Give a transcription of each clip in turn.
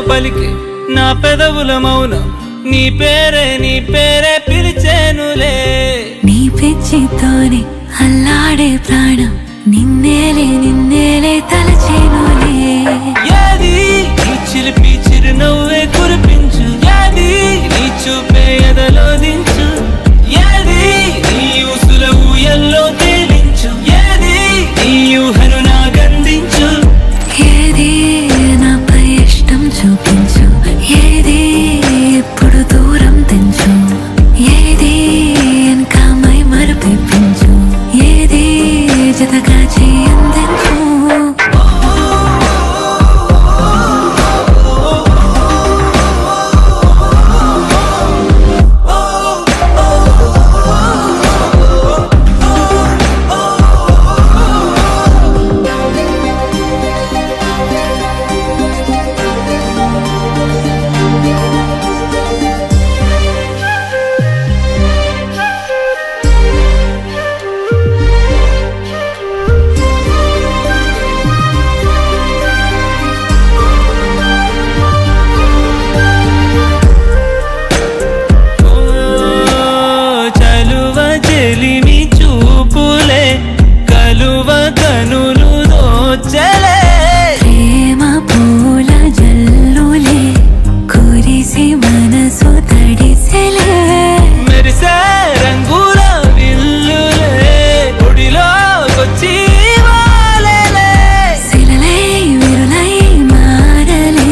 పలికి నా పెదవుల మౌనం నీ పేరే పిలిచేనులే నీ పిచ్చితోనే అల్లాడే ప్రాణం నిన్నేలే తలచేనులే ఏది నీ చిలిపి చిరునవ్వే కురిపించు ఏది నీ చూపే ఎదలో దించు ఏది నీ ఊసుల ఊయల్లో తేలించు ఏది నీ ఊహను నాగందించు ఏది నాపై ఇష్టం చూపించు ఏది ఇప్పుడు దూరం తెంచు ఏది ఇంకా మై మరపించు ఏది జతగా చేయందించు చెలిమి చూపులే కలువ కనులు దోచలే ప్రేమ పూల జల్లులే కురిసి మనసు తడిసెలే మెరిసే రంగుల విల్లులే ఒడిలోకొచ్చి వాలేలే శిలలై విరులై మారలే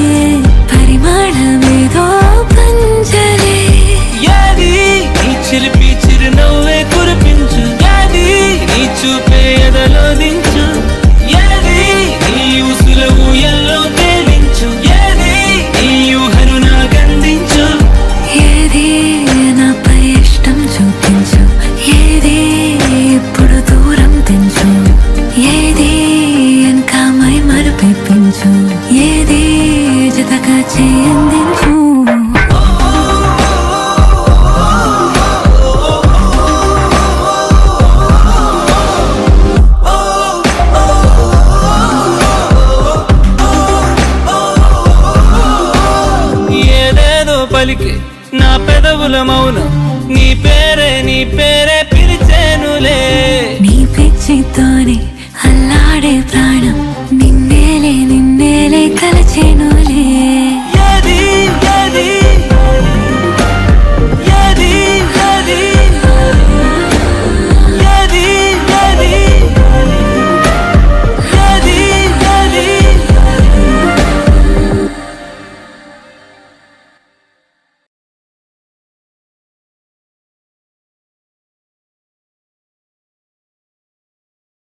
పరిమాణమేదో పంచలే ఏది నీ చిలిపి చిరునవ్వే కురిపించు ఏది నీ చూపే ఎదలో దించు ఏది నీ ఊసుల ఊయల్లో తేలించు ఏది నీ ఊహను నాగందించు ఏది నాపై ఇష్టం చూపించు ఏది ఇప్పుడు దూరం తెంచు ఏది ఇంకా మై మరపించు ఏది జతగా చేయందించు ఏదేదో పలికి నా పెదవుల మౌనం నీ పేరే పిలిచేనులే నీ పిచ్చితోనే అల్లాడే ప్రాణం